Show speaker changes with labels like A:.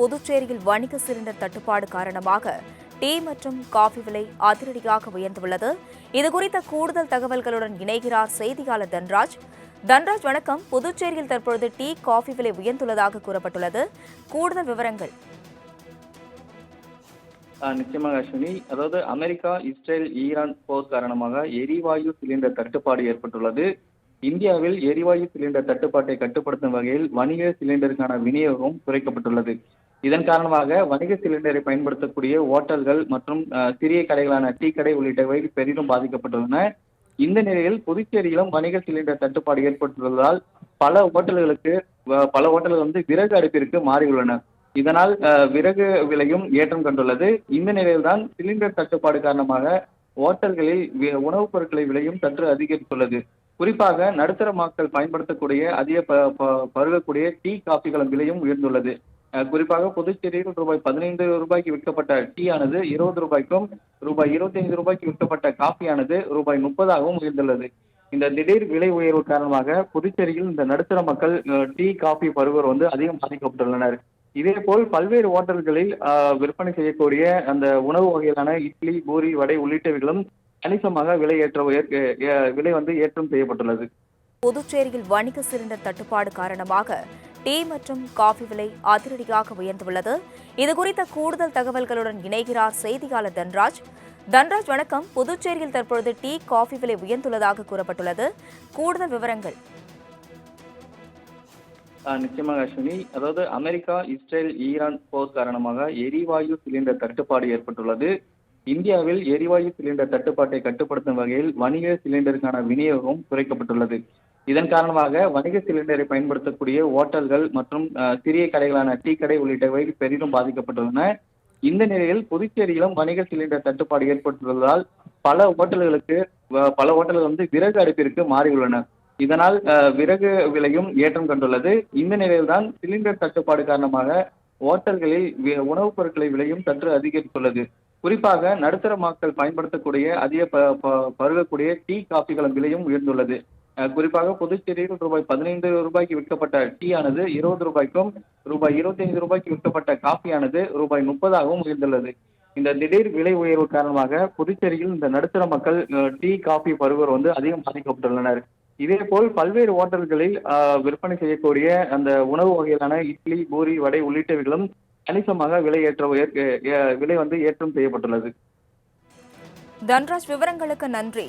A: புதுச்சேரியில் வணிக சிலிண்டர் தட்டுப்பாடு காரணமாக டீ மற்றும் காஃபி விலை அதிரடியாக உயர்ந்துள்ளது. இதுகுறித்த கூடுதல் தகவல்களுடன் இணைகிறார் செய்தியாளர் தன்ராஜ். தன்ராஜ், வணக்கம். புதுச்சேரியில் தற்பொழுது டீ, காஃபி விலை உயர்ந்துள்ளதாக கூறப்பட்டுள்ளது. கூடுதல் விவரங்கள்.
B: நிச்சயமாக அஸ்வினி, அதாவது அமெரிக்கா, இஸ்ரேல், ஈரான் போர் காரணமாக எரிவாயு சிலிண்டர் தட்டுப்பாடு ஏற்பட்டுள்ளது. இந்தியாவில் எரிவாயு சிலிண்டர் தட்டுப்பாட்டை கட்டுப்படுத்தும் வகையில் வணிக சிலிண்டருக்கான விநியோகம் குறைக்கப்பட்டுள்ளது. இதன் காரணமாக வணிக சிலிண்டரை பயன்படுத்தக்கூடிய ஓட்டல்கள் மற்றும் சிறிய கடைகளான டீ கடை உள்ளிட்டவை பெரிதும் பாதிக்கப்பட்டுள்ளன. இந்த நிலையில் புதுச்சேரியிலும் வணிக சிலிண்டர் தட்டுப்பாடு ஏற்பட்டுள்ளதால் பல ஓட்டல்கள் விறகு அடுப்பிற்கு மாறியுள்ளன. இதனால் விறகு விலையும் ஏற்றம் கண்டுள்ளது. இந்த நிலையில்தான் சிலிண்டர் தட்டுப்பாடு காரணமாக ஓட்டல்களில் உணவுப் பொருட்களை விலையும் சற்று அதிகரித்துள்ளது. குறிப்பாக நடுத்தர மக்கள் பயன்படுத்தக்கூடிய பருகக்கூடிய டீ, காஃபிகளின் விலையும் உயர்ந்துள்ளது. குறிப்பாக புதுச்சேரியில் ரூபாய் 15 விற்கப்பட்ட டீ ஆனது 20 ரூபாய்க்கும், ரூபாய் 25 விற்கப்பட்ட காஃபியானது ரூபாய் 30 உயர்ந்துள்ளது. இந்த திடீர் விலை உயர்வு காரணமாக புதுச்சேரியில் இந்த நடுத்தர மக்கள் டீ, காஃபி பருகர் அதிகம் பாதிக்கப்பட்டுள்ளனர். இதேபோல் பல்வேறு ஓட்டல்களில் விற்பனை செய்யக்கூடிய அந்த உணவு வகைகளான இட்லி, பூரி, வடை உள்ளிட்டவைகளும் கணிசமாக விலை ஏற்றம் செய்யப்பட்டுள்ளது.
A: புதுச்சேரியில் வணிக சிலிண்டர் தட்டுப்பாடு காரணமாக டீ மற்றும் காஃபி விலை அதிரடியாக உயர்ந்துள்ளது. இதுகுறித்த கூடுதல் தகவல்களுடன் இணைகிறார் செய்தியாளர் தன்ராஜ். தன்ராஜ், வணக்கம். புதுச்சேரியில் தற்பொழுது டீ, காஃபி விலை உயர்ந்துள்ளதாக கூறப்பட்டுள்ளது. கூடுதல் விவரங்கள்.
B: நிச்சயமாக அஸ்வினி, அதாவது அமெரிக்கா, இஸ்ரேல், ஈரான் போர் காரணமாக எரிவாயு சிலிண்டர் தட்டுப்பாடு ஏற்பட்டுள்ளது. இந்தியாவில் எரிவாயு சிலிண்டர் தட்டுப்பாட்டை கட்டுப்படுத்தும் வகையில் வணிக சிலிண்டருக்கான விநியோகம் குறைக்கப்பட்டுள்ளது. இதன் காரணமாக வணிக சிலிண்டரை பயன்படுத்தக்கூடிய ஓட்டல்கள் மற்றும் சிறிய கடைகளான டீ கடை உள்ளிட்டவை பெரிதும் பாதிக்கப்பட்டுள்ளன. இந்த நிலையில் புதுச்சேரியிலும் வணிக சிலிண்டர் தட்டுப்பாடு ஏற்பட்டுள்ளதால் பல ஓட்டல்கள் விறகு அடுப்பிற்கு மாறியுள்ளன. இதனால் விறகு விலையும் ஏற்றம் கண்டுள்ளது. இந்த நிலையில்தான் சிலிண்டர் தட்டுப்பாடு காரணமாக ஓட்டல்களில் உணவுப் பொருட்களை விலையும் சற்று அதிகரித்துள்ளது. குறிப்பாக நடுத்தர மக்கள் பயன்படுத்தக்கூடிய பருகக்கூடிய டீ, காஃபிகளின் விலையும் உயர்ந்துள்ளது. குறிப்பாக புதுச்சேரியில் ரூபாய் 15 விற்கப்பட்ட டீ ஆனது 20 ரூபாய்க்கும், ரூபாய் 25 விற்கப்பட்ட காஃபியானது ரூபாய் 30 உயர்ந்துள்ளது. இந்த திடீர் விலை உயர்வு காரணமாக புதுச்சேரியில் இந்த நடுத்தர மக்கள் டீ, காஃபி பருகர் அதிகம் பாதிக்கப்பட்டுள்ளனர். இதேபோல் பல்வேறு ஓட்டல்களில் விற்பனை செய்யக்கூடிய அந்த உணவு வகைகளான இட்லி, பூரி, வடை உள்ளிட்டவைகளும் கணிசமாக விலை ஏற்றம் செய்யப்பட்டுள்ளது.
A: தன்ராஜ், விவரங்களுக்கு நன்றி.